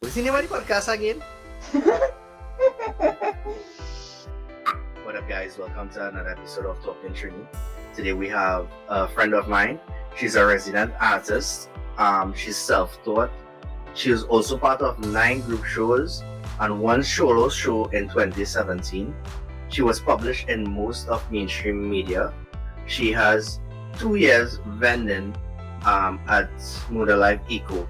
We've seen anybody podcast again? What up, guys? Welcome to another episode of Talking Trini. Today we have a friend of mine. She's a resident artist. She's self-taught. She was also part of 9 group shows and 1 solo show in 2017. She was published in most of mainstream media. She has 2 years vending at Moda Life Eco.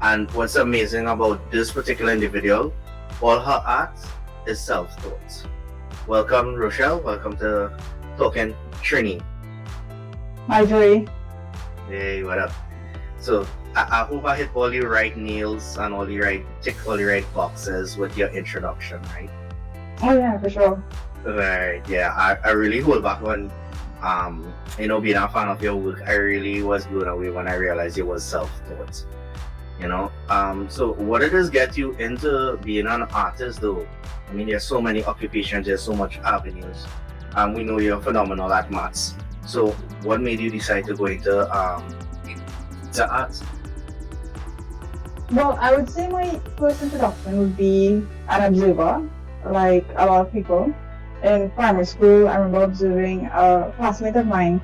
And what's amazing about this particular individual, all her art is self-taught. Welcome, Rochell. Welcome to Talking Trini. Hi, Joey. Hey, what up? So I hope I hit all the right nails and tick all the right boxes with your introduction, right? Oh yeah, for sure. Right. Yeah. I really hold back on being a fan of your work. I really was blown away when I realized it was self-taught. So what did this get you into being an artist though? I mean, there's so many occupations, there's so much avenues. We know you're phenomenal at maths. So what made you decide to go into art? Well, I would say my first introduction would be an observer, like a lot of people. In primary school, I remember observing a classmate of mine,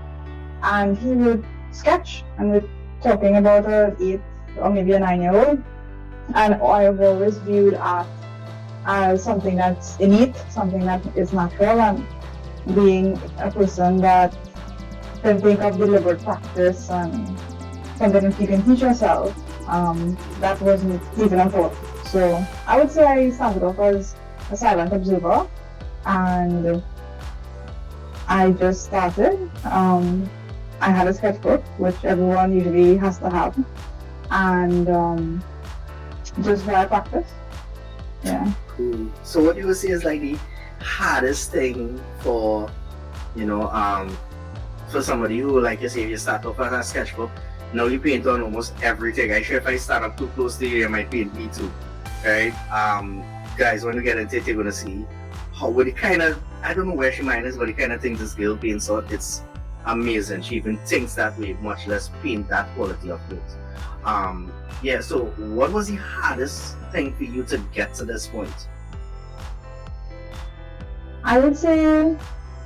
and he would sketch, and we're talking about an 8 or maybe a 9-year-old. And I've always viewed art as something that's innate, something that is natural, and being a person that can think of deliberate practice and something that you can teach yourself, that wasn't even a thought. So I would say I started off as a silent observer, and I just started. I had a sketchbook, which everyone usually has to have, and just where I practice. Yeah. Cool. So what you would say is like the hardest thing for for somebody who, like you say, if you start off as a sketchbook, now you paint on almost everything. I sure if I stand up too close to you, you might paint me too. Right? Guys, when we get into it, you're gonna see how with the kind of, I don't know where she mind is, but the kind of things this girl paints on, it's amazing. She even thinks that way, much less paint that quality of paint. So what was the hardest thing for you to get to this point? I would say,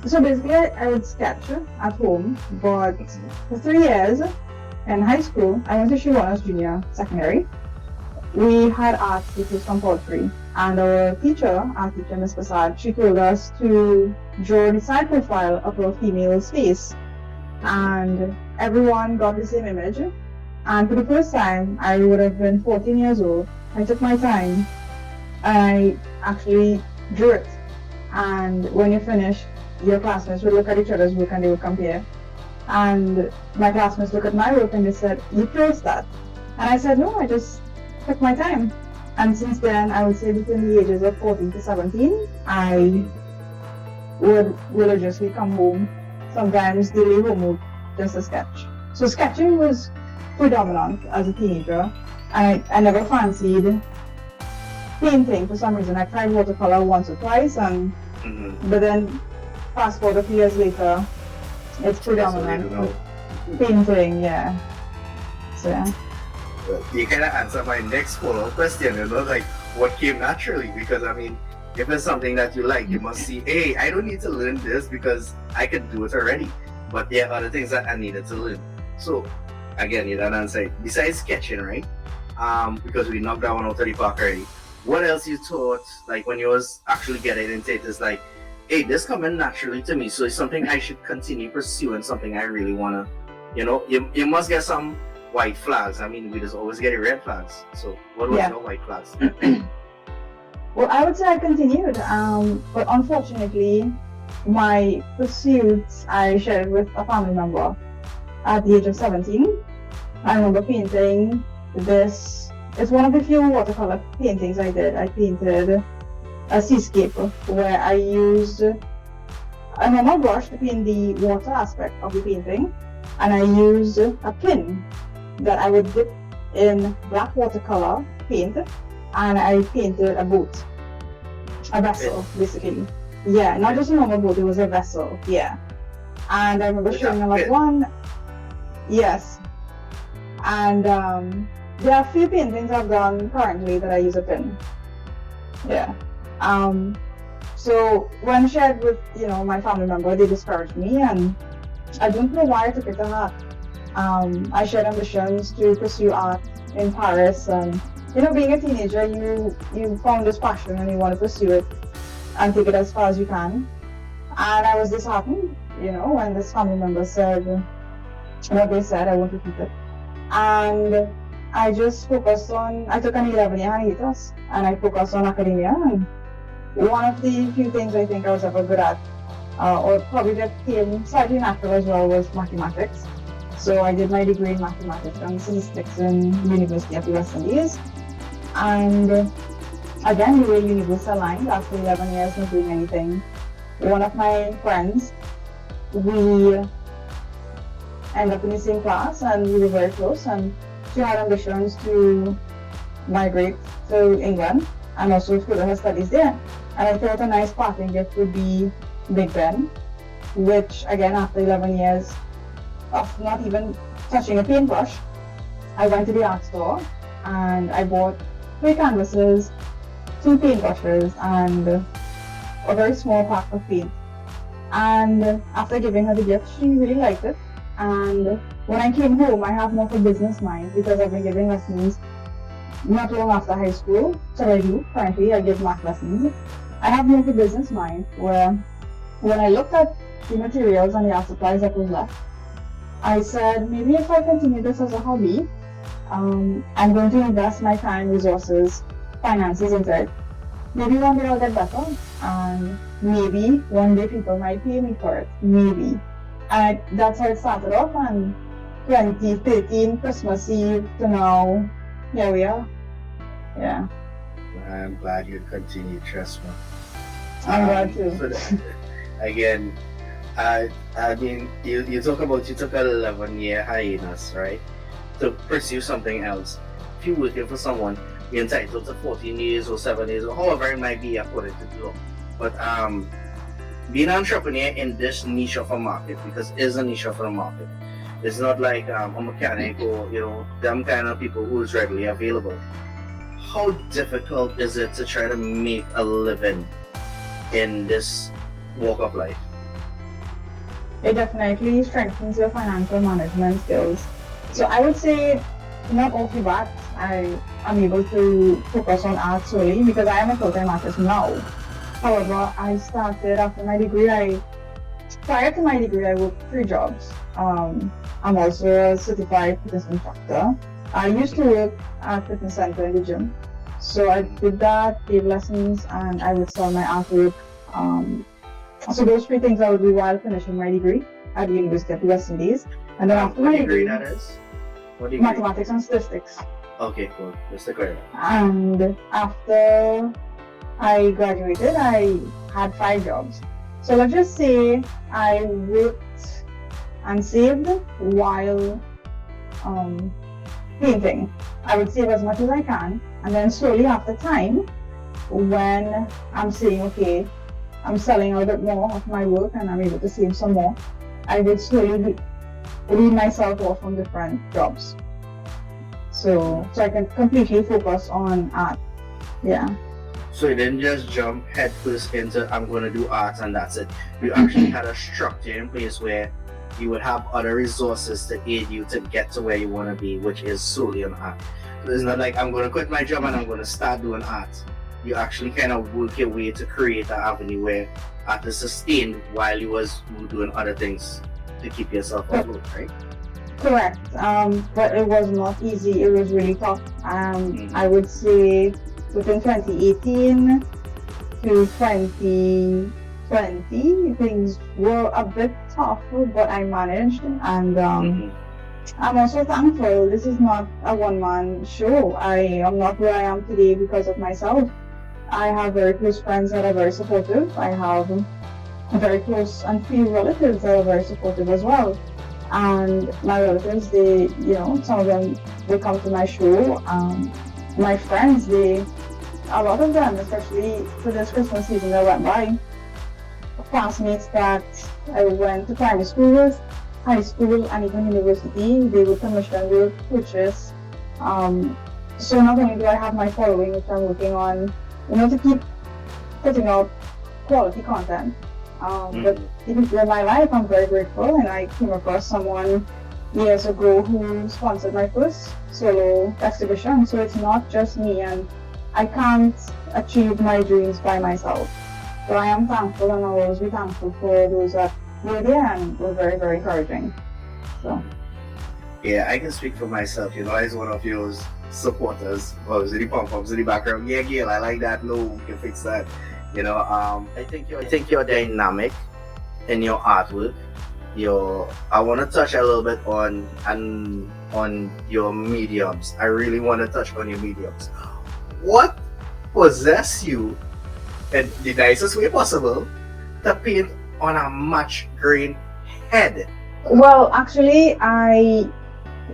so basically I would sketch at home, but for 3 years in high school, I went to Shiwanas Junior Secondary. We had art, which was compulsory, and our teacher, Ms. Prasad, she told us to draw the side profile of a female's face, and everyone got the same image. And for the first time, I would have been 14 years old. I took my time, I actually drew it. And when you finish, your classmates would look at each other's work and they would compare. And my classmates looked at my work and they said, "You traced that?" And I said, "No, I just took my time." And since then, I would say between the ages of 14 to 17, I would religiously come home, sometimes daily homework, just to sketch. So sketching was predominant as a teenager. I never fancied painting for some reason. I tried watercolor once or twice, but then fast forward a few years later, it's predominant painting, yeah. So yeah. You kind of answer my next follow-up question, like what came naturally, because I mean, if it's something that you like, you must see, hey, I don't need to learn this because I can do it already, but there are other things that I needed to learn. So again, you don't answer, besides sketching, right? Because we knocked that one out of the park already. What else you thought, like when you was actually getting into it, is like, hey, this coming naturally to me, so it's something I should continue pursuing, something I really wanna, you must get some white flags. I mean, we just always get red flags. So what was your white flags? Well, I would say I continued, but unfortunately, my pursuits I shared with a family member at the age of 17. I remember painting this. It's one of the few watercolor paintings I did. I painted a seascape where I used a normal brush to paint the water aspect of the painting, and I used a pin that I would dip in black watercolor paint, and I painted a boat, a vessel, basically. Yeah, not just a normal boat, it was a vessel, yeah. And I remember showing a loved one, yes. And there are a few paintings I've done currently that I use a pin. Yeah. So when shared with my family member, they discouraged me, and I don't know why I took it to heart. I shared ambitions to pursue art in Paris, and being a teenager, you found this passion and you want to pursue it and take it as far as you can. And I was disheartened, when this family member said what they said. I won't repeat it. And I just focused on. I took an 11-year hiatus, and I focused on academia. And one of the few things I think I was ever good at, or probably that came slightly natural as well, was mathematics. So I did my degree in mathematics and statistics in University of the West Indies. And again, we were universally aligned after 11 years not doing anything. One of my friends, we ended up in the same class, and we were very close, and she had ambitions to migrate to England and also further her studies there. And I thought a nice parting gift would be Big Ben, which again, after 11 years of not even touching a paintbrush, I went to the art store and I bought 3 canvases, 2 paintbrushes, and a very small pack of paint. And after giving her the gift, she really liked it. And when I came home, I have more of a business mind because I've been giving lessons not long after high school. So I do currently, I give math lessons. I have more of a business mind where when I looked at the materials and the art supplies that was left, I said, maybe if I continue this as a hobby, I'm going to invest my time, resources, finances into it. Maybe one day I'll get better, and maybe one day people might pay me for it. Maybe. And that's how it started off, and 2013, Christmas Eve to now, here we are. Yeah. I'm glad you continued, trust me. I'm glad too. So again, I mean, you talk about you took an 11-year hiatus, right? To pursue something else. If you're working for someone, you're entitled to 14 years or 7 years or however it might be according to the law. But being an entrepreneur in this niche of a market, because it's a niche of a market, it's not like a mechanic or them kind of people who is readily available. How difficult is it to try to make a living in this walk of life? It definitely strengthens your financial management skills. So I would say, not off the bat, I am able to focus on art solely because I am a full-time artist now. However, I started after my degree. Prior to my degree, I worked 3 jobs. I'm also a certified fitness instructor. I used to work at a fitness center in the gym. So I did that, gave lessons, and I would sell my artwork. So those 3 things I would do while finishing my degree at the University of the West Indies. And then after my degree, that is? What degree? Mathematics and statistics. Okay, cool. That's the great. And after I graduated, I had 5 jobs. So let's just say I worked and saved while painting. I would save as much as I can, and then slowly after time, when I'm saying, okay, I'm selling a little bit more of my work and I'm able to save some more, I would slowly wean myself off from different jobs. So I can completely focus on art. Yeah. So you didn't just jump headfirst into I'm going to do art and that's it. You actually had a structure in place where you would have other resources to aid you to get to where you want to be, which is solely on art. So it's not like I'm going to quit my job and I'm going to start doing art. You actually kind of work your way to create an avenue where art is sustained while you was doing other things to keep yourself afloat, right? Correct. But it was not easy. It was really tough. I would say within 2018 to 2020, things were a bit tough, but I managed. And I'm also thankful. This is not a one-man show. I am not where I am today because of myself. I have very close friends that are very supportive. I have very close and few relatives that are very supportive as well. And my relatives, they, some of them, they come to my show. My friends, a lot of them, especially for this Christmas season that went by, classmates that I went to primary school with, high school, and even university, they would commission, they would purchase Um, so not only do I have my following, which I'm working on, to keep putting out quality content, but in my life, I'm very grateful, and I came across someone years ago who sponsored my first solo exhibition. So it's not just me, and I can't achieve my dreams by myself. So I am thankful, and I'll always be thankful for those that were there and were very, very encouraging. So. Yeah, I can speak for myself. I was one of your supporters. I was the pom-poms in the background. Yeah, Gail, I like that. No, we can fix that. I think you're dynamic in your artwork. I want to touch a little bit on your mediums. I really want to touch on your mediums. What possessed you in the nicest way possible to paint on a match green head? Well, actually, I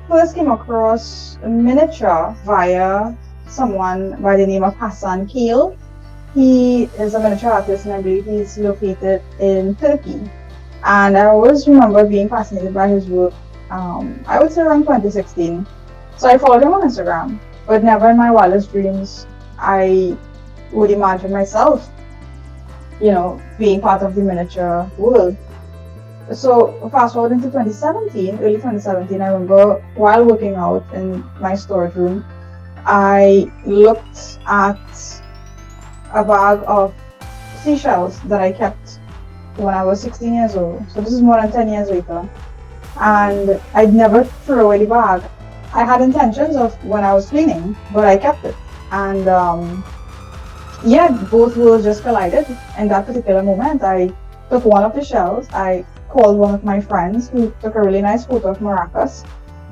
first came across a miniature via someone by the name of Hassan Keel. He is a miniature artist, and I believe he's located in Turkey. And I always remember being fascinated by his work, I would say around 2016. So I followed him on Instagram, but never in my wildest dreams I would imagine myself, being part of the miniature world. So fast forward into early 2017, I remember while working out in my storage room, I looked at a bag of seashells that I kept when I was 16 years old. So this is more than 10 years later. And I'd never threw away the bag. I had intentions of when I was cleaning, but I kept it. And both worlds just collided. In that particular moment, I took one of the shells, I called one of my friends who took a really nice photo of maracas,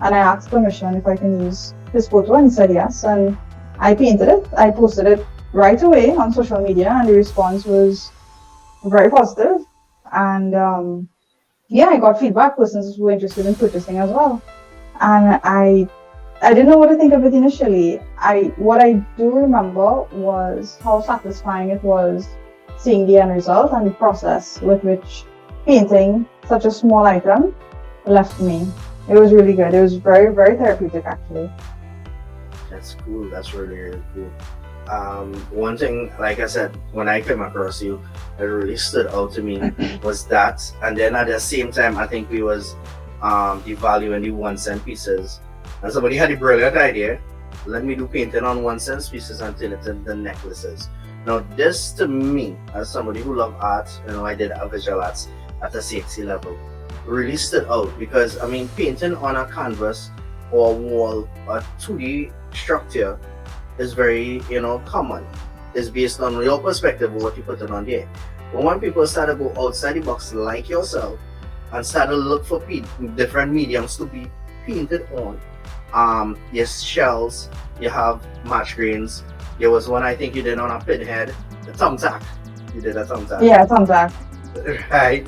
and I asked permission if I can use his photo, and he said yes. And I painted it. I posted it right away on social media, and the response was very positive. And I got feedback, persons who were interested in purchasing as well. And I didn't know what to think of it initially. What I do remember was how satisfying it was seeing the end result and the process with which painting such a small item left me. It was really good. It was very, very therapeutic, actually. That's cool. That's really, really cool. One thing, like I said, when I came across you, it really stood out to me was that, and then at the same time, I think we was the value in the 1 cent pieces, and somebody had a brilliant idea. Let me do painting on 1 cent pieces and turn it into necklaces. Now, this to me, as somebody who loves art, I did a visual arts at a CXC level, really stood out because painting on a canvas or wall, a 2D structure is very, common. It's based on your perspective of what you put on there. But when people start to go outside the box like yourself and start to look for different mediums to be painted on, your shells, you have match greens. There was one I think you did on a pinhead, the thumbtack. You did a thumbtack. Yeah, thumbtack. Right.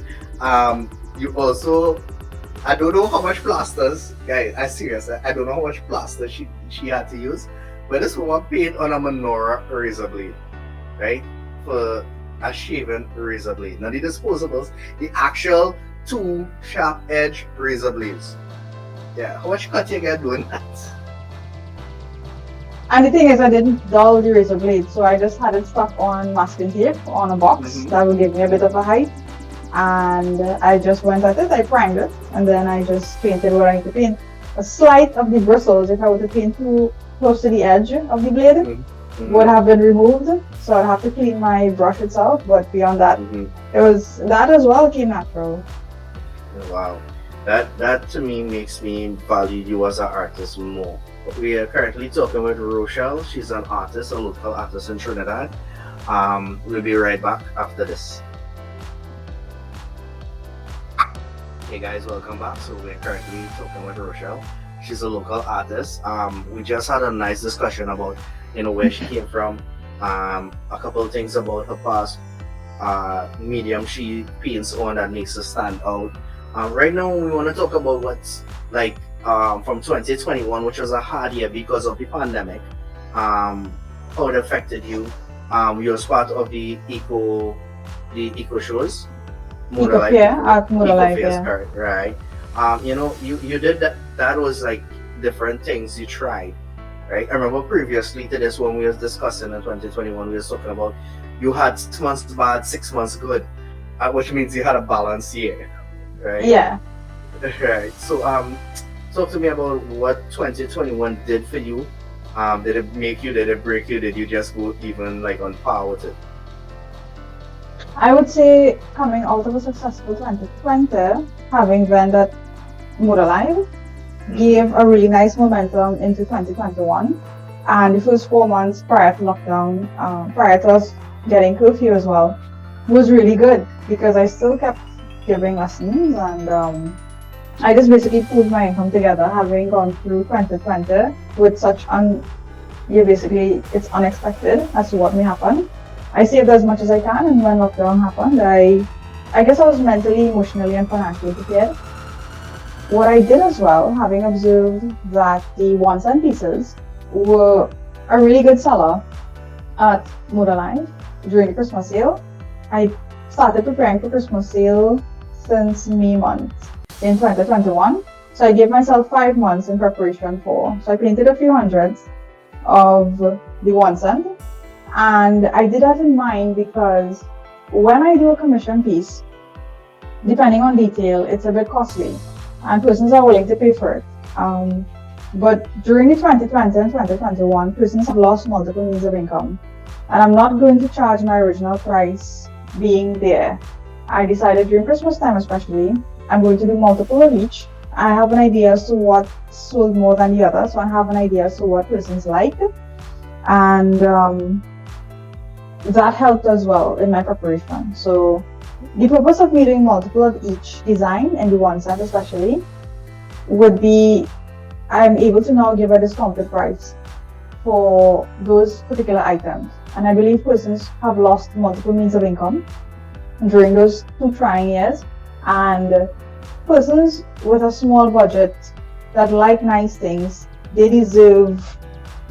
You also, I don't know how much plasters, guys, I'm serious, I don't know how much plaster she had to use, but this woman paint on a menorah razor blade, right? For a shaven razor blade. Now the disposables, the actual 2 sharp edge razor blades. Yeah, how much cut you get doing that? And the thing is, I didn't dull the razor blade, so I just had it stuck on masking tape on a box that would give me a bit of a height. And I just went at it, I primed it, and then I just painted what I need to paint. A slight of the bristles, if I were to paint too close to the edge of the blade, would have been removed. So I'd have to clean my brush itself, but beyond that, it was, that as well came natural. Wow. That to me makes me value you as an artist more. We are currently talking with Rochell. She's an artist, a local artist in Trinidad. We'll be right back after this. Hey guys, welcome back. So we're currently talking with Rochell. She's a local artist. We just had a nice discussion about where she came from, a couple of things about her past medium she paints on that makes her stand out. Right now we want to talk about what's like from 2021, which was a hard year because of the pandemic. How it affected you. You was part of the eco shows. At Motor Life, yeah. Right. You did that. That was like different things you tried. right? I remember previously to this when we was discussing in 2021, we was talking about you had 6 months bad, 6 months good, which means you had a balanced year, right? Yeah. Right. So talk to me about what 2021 did for you. Did it make you? Did it break you? Did you just go even like on par with it? I would say coming out of a successful 2020, having then that Mood Alive gave a really nice momentum into 2021. And the first 4 months prior to lockdown, prior to us getting curfew as well, was really good because I still kept giving lessons and I just basically pulled my income together, having gone through 2020 with such it's unexpected as to what may happen. I saved as much as I can, and when lockdown happened, I guess I was mentally, emotionally, and financially prepared. What I did as well, having observed that the 1 cent pieces were a really good seller at Mood Alive during the Christmas sale, I started preparing for Christmas sale since May month in 2021. So I gave myself 5 months in preparation so I painted a few hundreds of the 1 cent. And I did that in mind because when I do a commission piece, depending on detail, it's a bit costly and persons are willing to pay for it. But during the 2020 and 2021, persons have lost multiple means of income. And I'm not going to charge my original price being there. I decided during Christmas time especially, I'm going to do multiple of each. I have an idea as to what sold more than the other, so I have an idea as to what persons like. And that helped as well in my preparation. So the purpose of me doing multiple of each design and the 1 cent especially would be I'm able to now give a discounted price for those particular items. And I believe persons have lost multiple means of income during those 2 trying years. And persons with a small budget that like nice things, they deserve,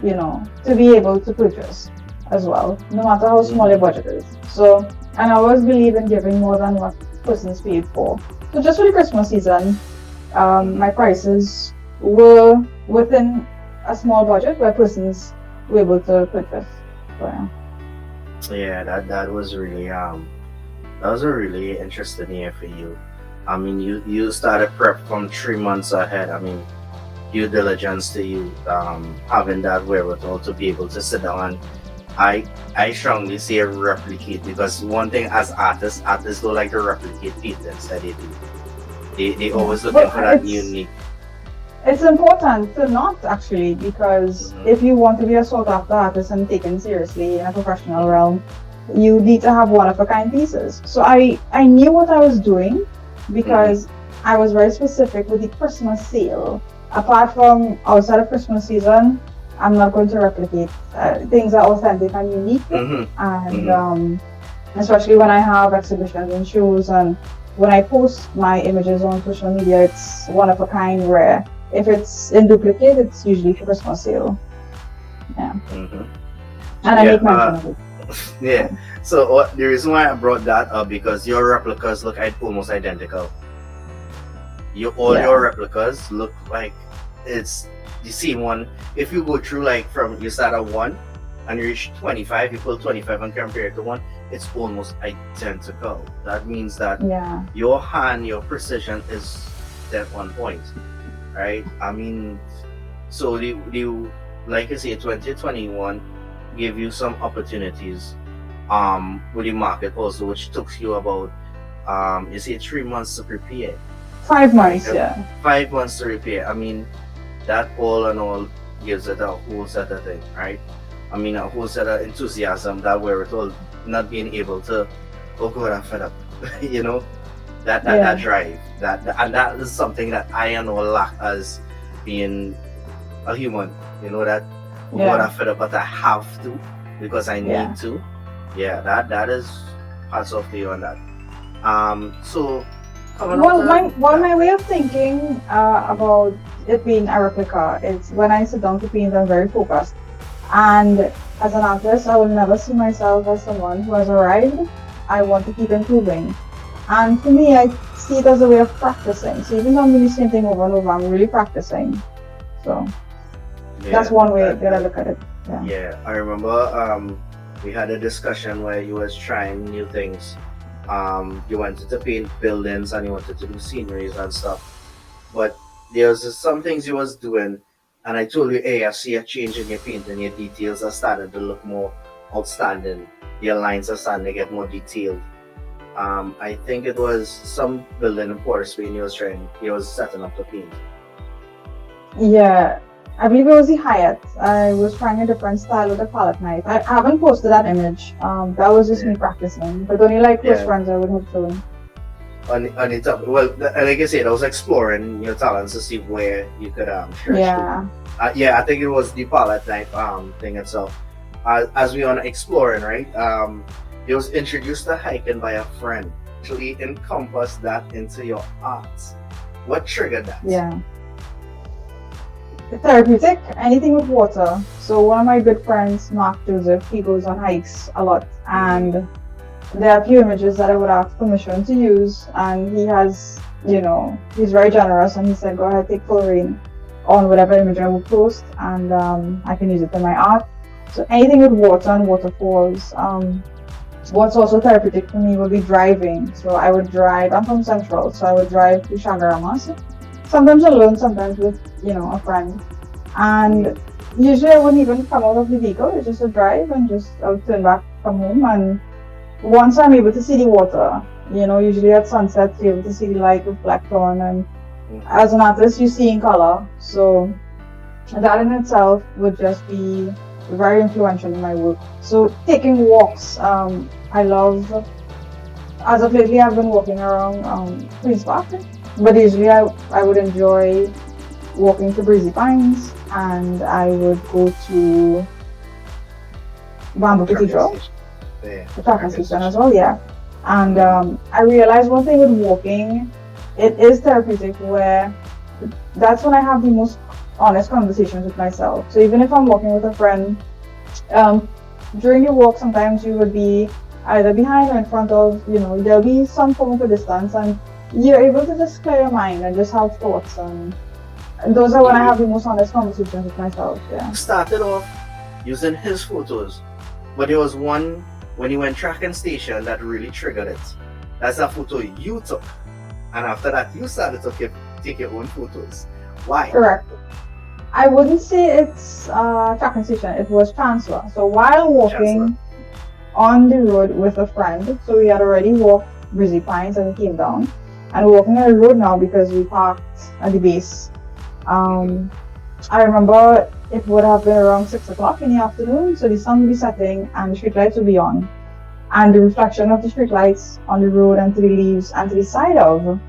to be able to purchase as well, no matter how small your budget is. So, and I always believe in giving more than what persons paid for. So just for the Christmas season, my prices were within a small budget where persons were able to purchase. So, yeah. Yeah, that was really that was a really interesting year for you. I mean, you started prep from 3 months ahead. I mean, due diligence to you, having that wherewithal to be able to sit down and I strongly say replicate, because one thing as artists don't like to replicate patterns that they do. They always looking for that unique. It's important to not actually, because if you want to be a sought after artist and taken seriously in a professional realm, you need to have one-of-a-kind pieces. So I knew what I was doing because I was very specific with the Christmas sale. Apart from outside of Christmas season, I'm not going to replicate. Things are authentic and unique, and especially when I have exhibitions and shows, and when I post my images on social media, it's one of a kind, rare. If it's in duplicate, it's usually for Christmas sale. Yeah. And I make mention of it. Yeah. So the reason why I brought that up, because your replicas look almost identical. Your replicas look like it's the same one. If you go through, like, from you start at 1 and you reach 25, you pull 25 and compare it to 1, it's almost identical. That means that your hand, your precision is at 1 point, right? I mean, so the like I say, 2021 gave you some opportunities with the market also, which took you about you say 3 months to prepare. 5 months, 5 months to repair. I mean, that all in all gives it a whole set of things, right? I mean, a whole set of enthusiasm, that wherewithal, not being able to, oh God, I'm fed up, that drive, and that is something that I lack as being a human, that, oh God, I'm fed up, but I have to, because I need to. Yeah, that is hats off to you on that. So, my way of thinking about it being a replica is when I sit down to paint, I'm very focused. And as an artist, I will never see myself as someone who has arrived. I want to keep improving. And for me, I see it as a way of practicing. So even though I'm doing the same thing over and over, I'm really practicing. So. That's Yeah, one way that I look at it. Yeah. yeah. I remember we had a discussion where you was trying new things. You wanted to paint buildings and you wanted to do sceneries and stuff. But there was some things you was doing, and I told you, hey, I see a change in your painting. Your details are starting to look more outstanding. Your lines are starting to get more detailed. I think it was some building in Port Spain he was setting up the paint. Yeah, I believe it was the Hyatt. I was trying a different style with the palette knife. I haven't posted that image. That was just Yeah, me practicing. But only like close yeah. friends I would have shown. On the top, well, like I said, I was exploring your talents to see where you could stretch to. Yeah. Yeah, I think it was the palette knife thing itself. As we on exploring, right? It was introduced to hiking by a friend. Actually, encompass that into your art. What triggered that? Yeah. Therapeutic, anything with water. So one of my good friends, Mark Joseph, he goes on hikes a lot, and there are a few images that I would ask permission to use, and he has, he's very generous, and he said, go ahead, take full reign on whatever image I will post, and I can use it in my art. So anything with water and waterfalls. What's also therapeutic for me would be driving. So I would drive, I'm from Central, so I would drive to Shagaramas. Sometimes alone, sometimes with, a friend. And usually I wouldn't even come out of the vehicle, it's just a drive and just I'll turn back from home. And once I'm able to see the water, usually at sunset, you're able to see the light reflect on. And as an artist, you see in color. So that in itself would just be very influential in my work. So taking walks, I love, as of lately I've been walking around Queen's Park, but usually I would enjoy walking to Breezy Pines, and I would go to Bamboo Cathedral, Yeah, the tracking station as well, yeah. And I realized one thing with walking, it is therapeutic, where that's when I have the most honest conversations with myself. So even if I'm walking with a friend, during your walk sometimes you would be either behind or in front of, there'll be some form of a distance, and you're able to just clear your mind and just have thoughts, and those are when I have the most honest conversations with myself. Yeah. Started off using his photos, but there was one when he went tracking station that really triggered it. That's a photo you took, and after that you started to take your own photos. Why? Correct. I wouldn't say it's tracking station, it was transfer. So while walking on the road with a friend, so we had already walked Breezy Pines and we came down, and we're walking on the road now because we parked at the base. I remember it would have been around 6 o'clock in the afternoon, so the sun would be setting and the street lights would be on, and the reflection of the street lights on the road and to the leaves and to the side of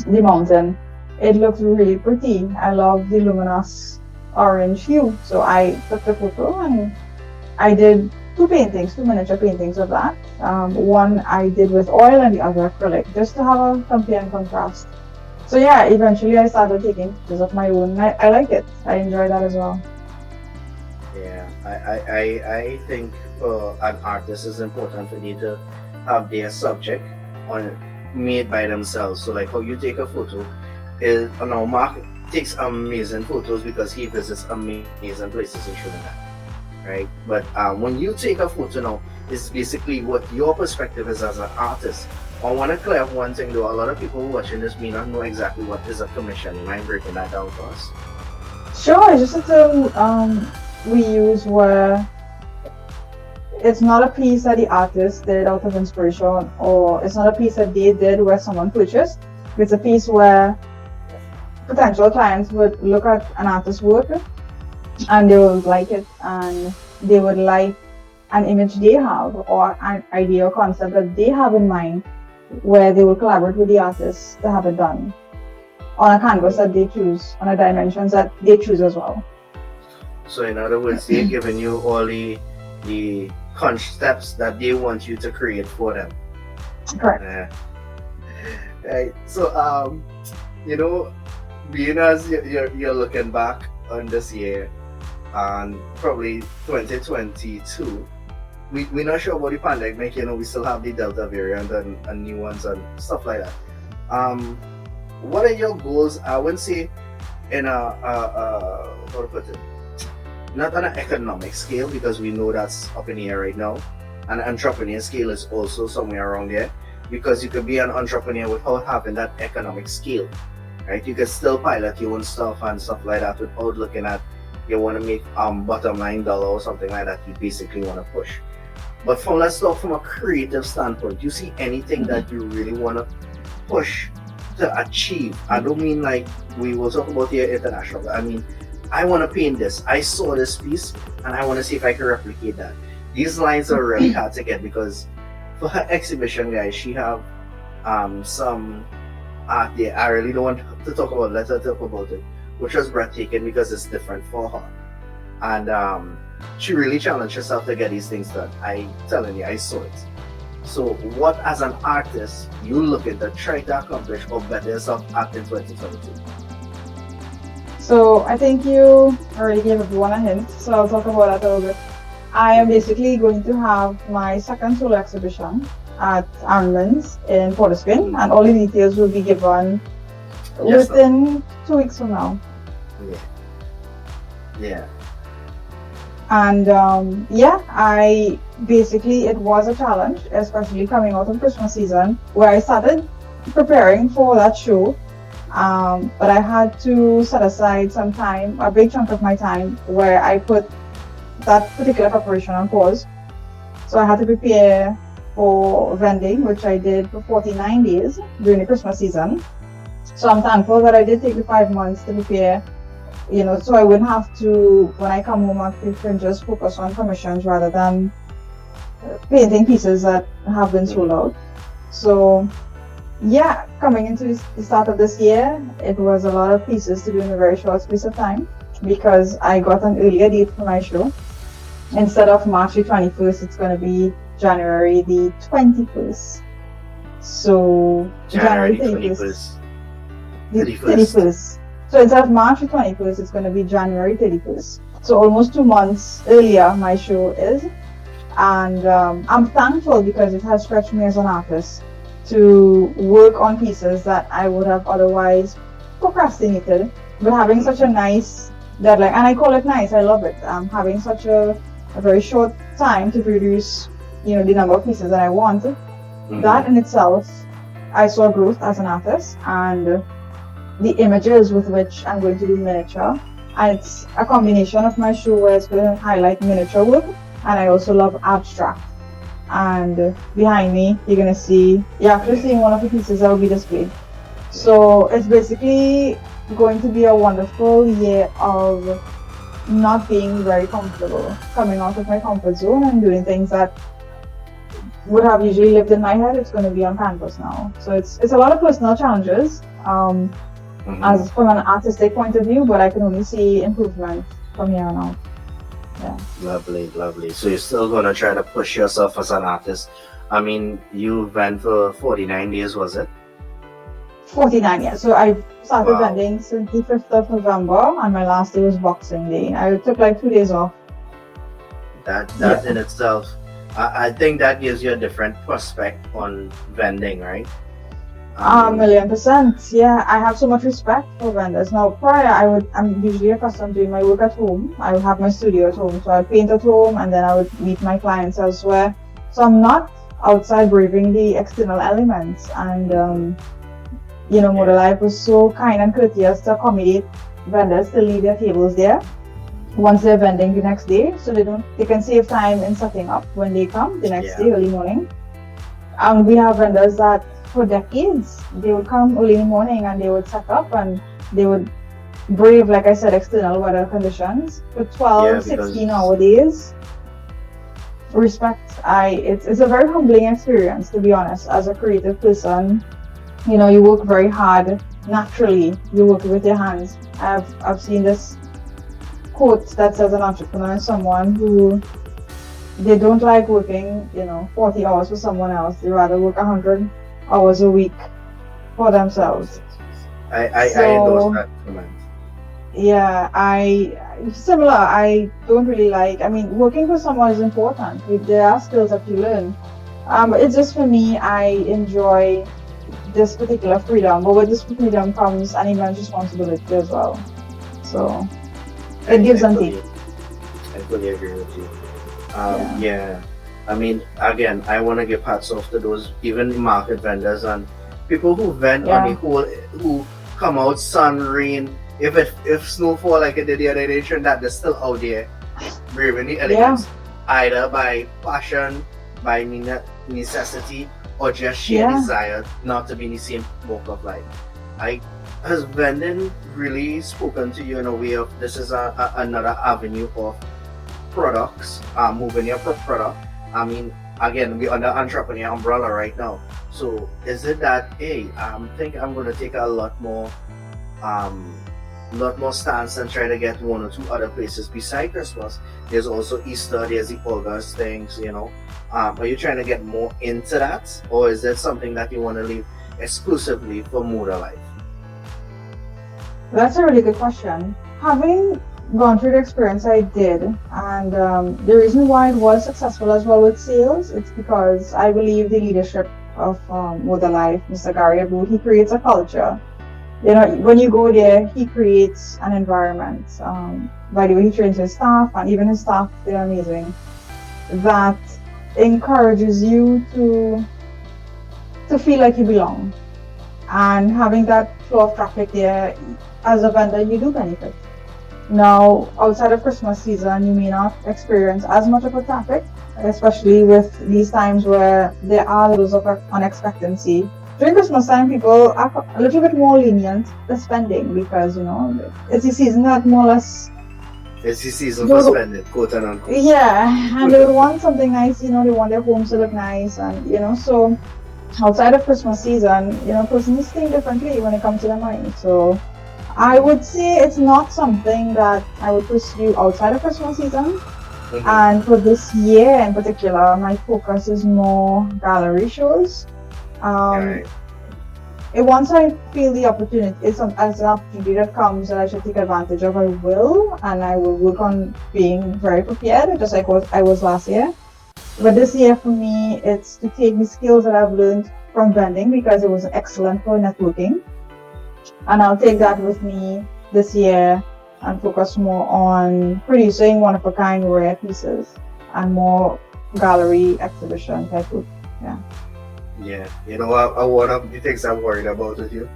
the mountain, it looked really pretty. I love the luminous orange hue, so I took the photo and I did two miniature paintings of that. One I did with oil and the other acrylic, just to have a compare and contrast. So yeah, eventually I started taking pictures of my own. I like it. I enjoy that as well. Yeah, I think for an artist it's important for you to have their subject made by themselves. So like how you take a photo is, Mark takes amazing photos because he visits amazing places in Trinidad, right? But when you take a photo now, it's basically what your perspective is as an artist. I want to clear up one thing though. A lot of people watching this may not know exactly what is a commission. You mind breaking that down for us? Sure, it's just a term we use where it's not a piece that the artist did out of inspiration, or it's not a piece that they did where someone purchased. It's a piece where potential clients would look at an artist's work and they would like it, and they would like an image they have or an idea or concept that they have in mind, where they will collaborate with the artist to have it done on a canvas that they choose, on a dimensions that they choose as well. So in other words, they're giving you all the concepts that they want you to create for them. Correct. Right. So being as you're looking back on this year and probably 2022, we're not sure about the pandemic. We still have the Delta variant and new ones and stuff like that. What are your goals? I wouldn't say in how to put it, not on an economic scale, because we know that's up in the air right now. An entrepreneur scale is also somewhere around there, because you could be an entrepreneur without having that economic scale, right? You could still pilot your own stuff and stuff like that without looking at you want to make bottom line dollar or something like that. You basically want to push. But let's talk from a creative standpoint. You see anything that you really want to push to achieve? I don't mean like we will talk about here international. I mean, I want to paint this. I saw this piece and I want to see if I can replicate that. These lines are really hard to get, because for her exhibition, guys, she have some art there. I really don't want to talk about. Let her talk about it, which was breathtaking because it's different for her, and she really challenged herself to get these things done. I telling you, I saw it. So, what as an artist you looking to try to accomplish or better yourself at in 2022? So I think you already gave everyone a hint, so I'll talk about that a little bit. I am basically going to have my second solo exhibition at Armlands in Portiskin, and all the details will be given within 2 weeks from now. Yeah. And I basically, it was a challenge, especially coming out of Christmas season, where I started preparing for that show. But I had to set aside some time, a big chunk of my time, where I put that particular preparation on pause. So I had to prepare for vending, which I did for 49 days during the Christmas season. So I'm thankful that I did take the 5 months to prepare, so I wouldn't have to, when I come home, I can just focus on commissions rather than painting pieces that have been sold out. So yeah, coming into the start of this year, it was a lot of pieces to do in a very short space of time, because I got an earlier date for my show. Instead of March the 21st, it's going to be January the 21st. So January 31st. 31st. So instead of March the 21st, it's going to be January 31st. So almost 2 months earlier my show is. And I'm thankful, because it has stretched me as an artist to work on pieces that I would have otherwise procrastinated. But having such a nice deadline, and I call it nice, I love it. Having such a very short time to produce, the number of pieces that I want. That in itself, I saw growth as an artist, and the images with which I'm going to do miniature. And it's a combination of my show where it's going to highlight miniature work, and I also love abstract. And behind me, you're actually seeing one of the pieces that will be displayed. So it's basically going to be a wonderful year of not being very comfortable, coming out of my comfort zone and doing things that would have usually lived in my head. It's going to be on canvas now. So it's a lot of personal challenges as from an artistic point of view, but I can only see improvement from here on out. Yeah. Lovely. So you're still gonna try to push yourself as an artist. I mean, you went for 49 days, was it? 49, yeah. So I started vending since the 5th of November, and my last day was Boxing Day. I took like 2 days off. That in itself, I think that gives you a different prospect on vending, right? 1,000,000%. Yeah, I have so much respect for vendors. Now, prior, I'm usually accustomed to doing my work at home. I would have my studio at home, so I'd paint at home, and then I would meet my clients elsewhere. So I'm not outside braving the external elements. And Model Life was so kind and courteous to accommodate vendors to leave their tables there once they're vending the next day, so they can save time in setting up when they come the next day early morning. And we have vendors that for decades they would come early in the morning and they would set up and they would brave, like I said, external weather conditions for 16-hour days. Respect. It's a very humbling experience, to be honest. As a creative person, you work very hard naturally. You work with your hands. I've seen this quote that says an entrepreneur is someone who they don't like working 40 hours for someone else. They rather work 100 hours a week for themselves. I endorse that comment. Yeah, similar. I don't really like, working for someone is important. There are skills that you learn. It's just for me, I enjoy this particular freedom, but with this freedom comes an immense responsibility as well. So it gives and takes. fully agree with you. Yeah. I mean, again, I want to give hats off to those even market vendors and people who vend on the whole, who come out sun, rain. If snowfall like it did the other day, that they're still out there braving the elements, either by passion, by necessity, or just sheer desire not to be in the same walk of life. Has vending really spoken to you in a way of this is another avenue of products, moving your product? I mean, again, we're under entrepreneur umbrella right now. So is it that, hey, I think I'm going to take a lot more stance and try to get one or two other places beside Christmas? There's also Easter, there's the August things, you know. Are you trying to get more into that, or is that something that you want to leave exclusively for Moda Life? That's a really good question. Having gone through the experience I did, and the reason why it was successful as well with sales, it's because I believe the leadership of Moda Life, Mr. Gary Abu, he creates a culture. You know, when you go there, he creates an environment. By the way, he trains his staff, and even his staff, they're amazing. That encourages you to feel like you belong. And having that flow of traffic there, as a vendor, you do benefit. Now, outside of Christmas season, you may not experience as much of a traffic, especially with these times where there are levels of unexpectancy. During Christmas time, people are a little bit more lenient to spending because, you know, it's a season that more or less... It's the season for spending, quote and unquote. Yeah, and they would want something nice, you know, they want their homes to look nice, and, you know, so outside of Christmas season, you know, persons think differently when it comes to their money. So I would say it's not something that I would pursue outside of Christmas season. Mm-hmm. And for this year in particular, my focus is more gallery shows. Once I feel the opportunity, as an opportunity that comes that I should take advantage of, I will, and I will work on being very prepared, just like I was last year. But this year for me, it's to take the skills that I've learned from vending, because it was excellent for networking. And I'll take that with me this year and focus more on producing one-of-a-kind rare pieces and more gallery exhibition type of, Yeah, you know what? One of the things I'm worried about with you,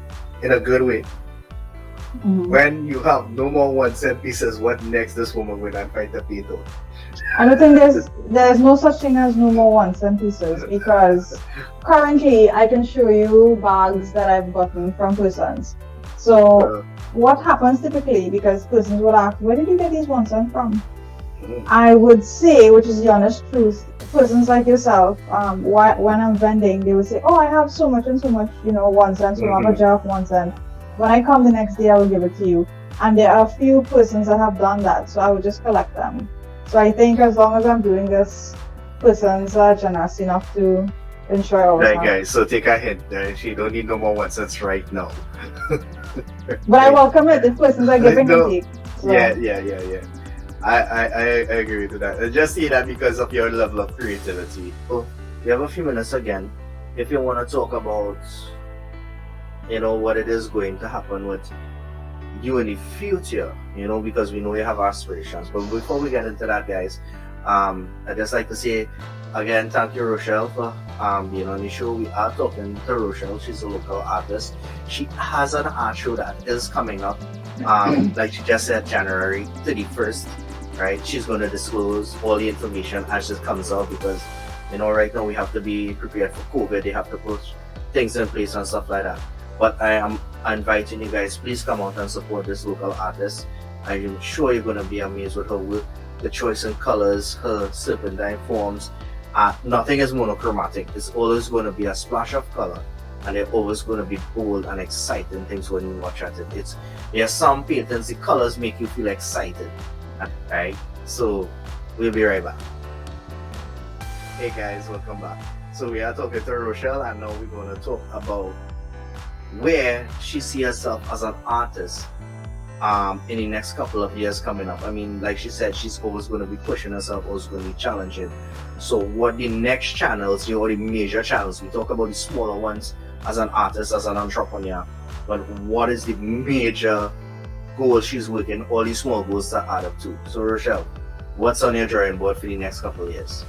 in a good way. Mm-hmm. When you have no more 1 cent pieces, what next this woman will not find the people? I don't think there's no such thing as no more 1 cent pieces, because currently I can show you bags that I've gotten from persons. So what happens typically, because persons would ask, where did you get these 1 cent from? Mm-hmm. I would say, which is the honest truth, persons like yourself, when I'm vending, they would say, oh, I have so much and so much, you know, 1 cent, so I have a jar of 1 cent. When I come the next day, I will give it to you. And there are a few persons that have done that, so I would just collect them. So I think as long as I'm doing this, persons are generous enough to ensure I always have. Right, guys, so take a hint. She don't need no more 1 cents right now. But I welcome it if persons are giving and take. So. Yeah. I agree with that. I just see that because of your level of creativity. So we have a few minutes again. If you want to talk about, you know, what it is going to happen with you in the future, you know, because we know you have aspirations. But before we get into that, guys, I'd just like to say again, thank you, Rochell, for being on the show. We are talking to Rochell. She's a local artist. She has an art show that is coming up, like she just said, January 31st. Right, she's going to disclose all the information as it comes out, because, you know, right now we have to be prepared for COVID. They have to put things in place and stuff like that. But I am inviting you guys, please come out and support this local artist. I am sure you're going to be amazed with her work, the choice in colors, her serpentine forms. Nothing is monochromatic. It's always going to be a splash of color, and they're always going to be bold and exciting things when you watch at it. There's some paintings, the colors make you feel excited. Alright, so we'll be right back. Hey guys, welcome back. So we are talking to Rochell, and now we're going to talk about where she sees herself as an artist in the next couple of years coming up. I mean, like she said, she's always going to be pushing herself, always going to be challenging. So what the next channels, or the major channels, we talk about the smaller ones as an artist, as an entrepreneur, but what is the major goal she's working, all these small goals that add up to? So Rochell, what's on your drawing board for the next couple of years?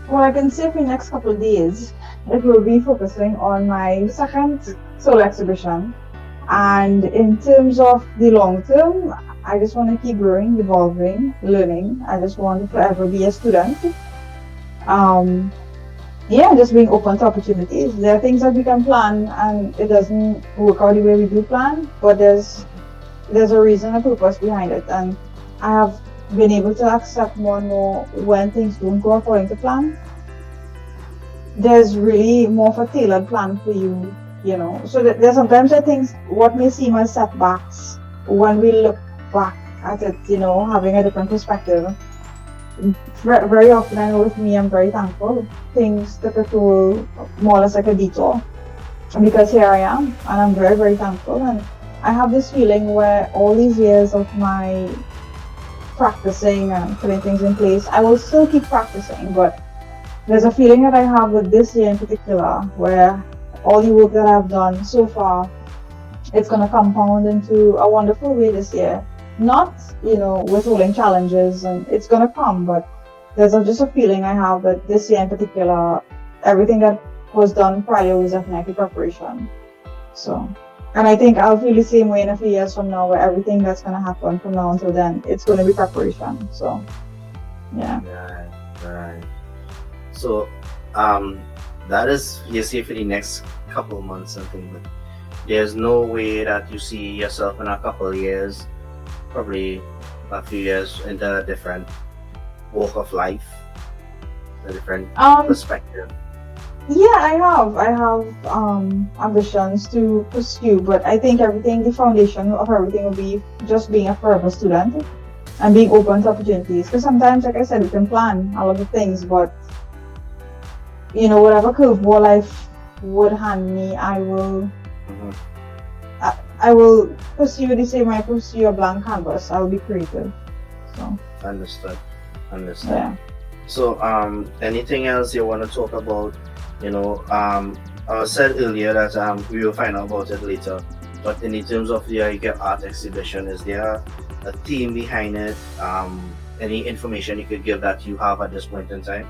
Well, I can say for the next couple of days, it will be focusing on my second solo exhibition. And in terms of the long term, I just want to keep growing, evolving, learning. I just want to forever be a student. Yeah, just being open to opportunities. There are things that we can plan and it doesn't work out the way we do plan, but there's a reason, a purpose behind it. And I have been able to accept more and more when things don't go according to plan. There's really more of a tailored plan for you, you know. So there's sometimes I think what may seem as setbacks when we look back at it, you know, having a different perspective. Very often, I know with me, I'm very thankful. Things took a toll, more or less like a detour, because here I am, and I'm very, very thankful. And I have this feeling where all these years of my practicing and putting things in place, I will still keep practicing, but there's a feeling that I have with this year in particular, where all the work that I've done so far, it's going to compound into a wonderful way this year. Not, you know, withholding challenges, and it's going to come, but there's just a feeling I have that this year in particular, everything that was done prior was definitely preparation. So, and I think I'll feel the same way in a few years from now, where everything that's going to happen from now until then, it's going to be preparation. So, yeah. Right. So, that is, you see, for the next couple of months, I think, but there's no way that you see yourself in a couple of years, probably a few years, into a different walk of life, a different perspective. Yeah, I have ambitions to pursue, but I think the foundation of everything will be just being a forever student and being open to opportunities. Because sometimes, like I said, we can plan a lot of things, but you know, whatever curveball life would hand me, I will pursue the same way I pursue a blank canvas. I will be creative. So Understood. yeah. So, anything else you want to talk about? You know, I said earlier that we will find out about it later. But in terms of your art exhibition, is there a theme behind it? Any information you could give that you have at this point in time?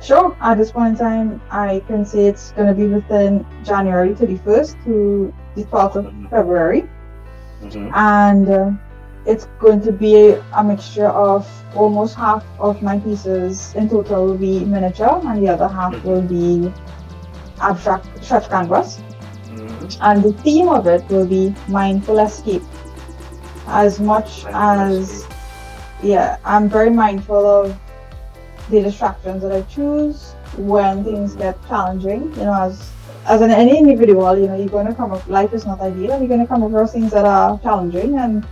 Sure. At this point in time, I can say it's going to be within January 31st to the 12th of February. And it's going to be a mixture of almost half of my pieces in total will be miniature, and the other half will be abstract stretch canvas. And the theme of it will be mindful escape. As much as, yeah, I'm very mindful of the distractions that I choose when things get challenging. You know, as any individual, you know, you're going to come up, life is not ideal, and you're going to come across things that are challenging. And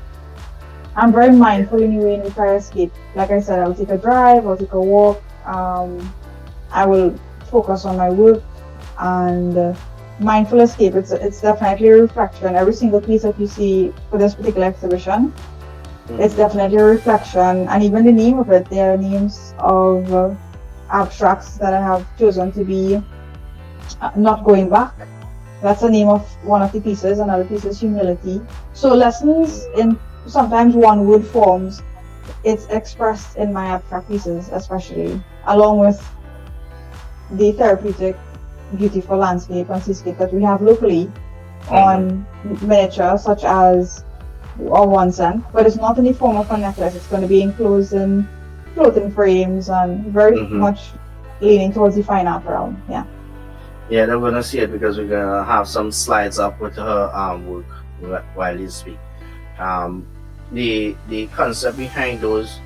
I'm very mindful in the way in which I escape. Like I said, I'll take a drive, I'll take a walk. I will focus on my work, and mindful escape. It's definitely a reflection. Every single piece that you see for this particular exhibition, it's definitely a reflection, and even the name of it, there are names of abstracts that I have chosen to be not going back. That's the name of one of the pieces. Another piece is humility. So lessons in sometimes one word forms, it's expressed in my abstract pieces, especially, along with the therapeutic, beautiful landscape and seascape that we have locally on miniature, such as or 1 cent, but it's not in the form of a necklace. It's going to be enclosed in floating frames and very much leaning towards the fine art realm. Yeah. Yeah, they're gonna see it because we're gonna have some slides up with her work while you speak. The concept behind those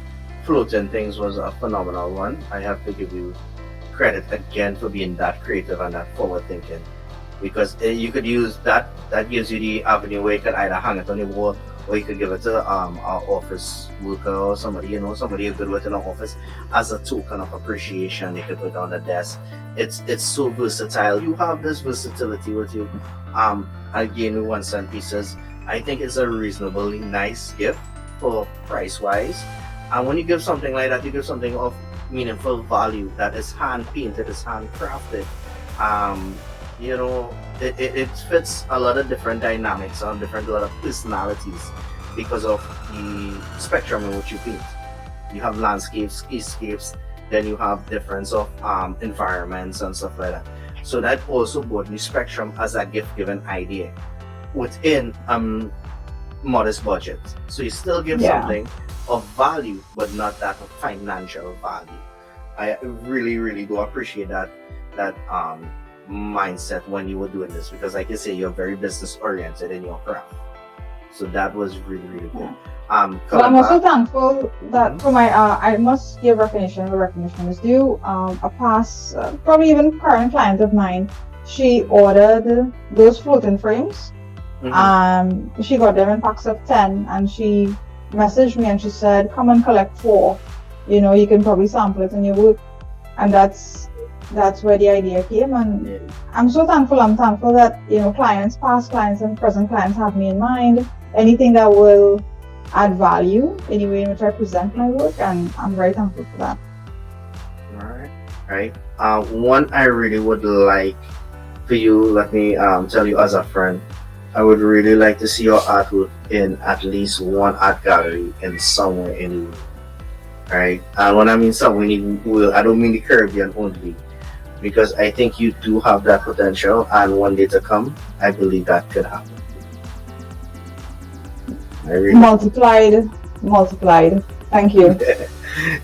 floating things was a phenomenal one. I have to give you credit again for being that creative and that forward thinking, because you could use that gives you the avenue where you could either hang it on the wall, or you could give it to our office worker or somebody, you know, somebody you could work in the office as a token of appreciation. You could put it on the desk. It's so versatile. You have this versatility with you. Again, with 1 cent pieces, I think it's a reasonably nice gift for price wise. And when you give something like that, you give something of meaningful value that is hand painted, is hand crafted. You know, it fits a lot of different dynamics on a lot of personalities, because of the spectrum in which you paint. You have landscapes, escapes, then you have difference of environments and stuff like that. So that also brought me spectrum as a gift-given idea within modest budget. So you still give something of value, but not that of financial value. I really, really do appreciate that mindset when you were doing this, because like you say, you're very business oriented in your craft. So that was really, really good. But I'm also thankful that for my I must give recognition where recognition is due. A past, probably even current client of mine, she ordered those floating frames. She got them in packs of 10, and she messaged me and she said, come and collect 4. You know, you can probably sample it in your work. And that's where the idea came. And I'm so thankful. I'm thankful that, you know, clients, past clients and present clients have me in mind. Anything that will add value any way in which I present my work, and I'm very thankful for that. Right. One I really would like for you, let me tell you as a friend, I would really like to see your artwork in at least one art gallery in somewhere in the world. Right? And when I mean somewhere in the world, I don't mean the Caribbean only, because I think you do have that potential, and one day to come, I believe that could happen. Multiplied. Thank you.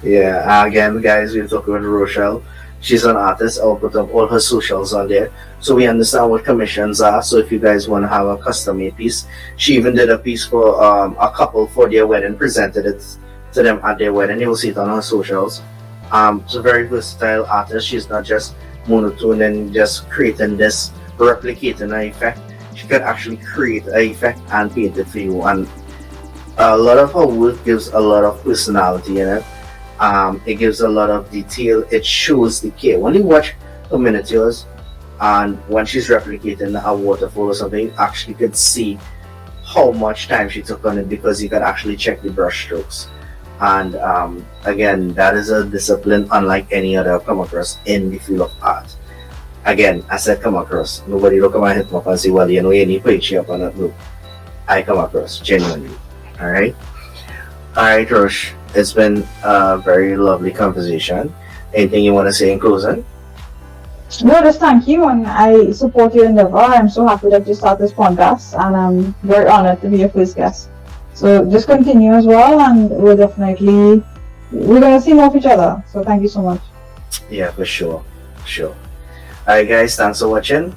Yeah, again, guys, we're talking with Rochell. She's an artist. I'll put up all her socials on there, so we understand what commissions are. So if you guys want to have a custom made piece, she even did a piece for a couple for their wedding, presented it to them at their wedding. You will see it on her socials. She's a very versatile artist. She's not just monotone and just creating this, replicating an effect. She could actually create an effect and paint it for you. And a lot of her work gives a lot of personality in it. It gives a lot of detail. It shows the care. When you watch her miniatures, and when she's replicating a waterfall or something, you actually could see how much time she took on it, because you could actually check the brush strokes. And again, that is a discipline unlike any other I've come across in the field of art. Again, I said come across. Nobody look at my hit up and say, well, you know, you need to put up on that. No, I come across genuinely. All right, Rosh. It's been a very lovely conversation. Anything you want to say in closing? No, just thank you, and I support your endeavor. I'm so happy that you started this podcast, and I'm very honored to be your first guest. So just continue as well, and we're going to see more of each other. So thank you so much. Yeah, for sure. Alright guys, thanks for watching.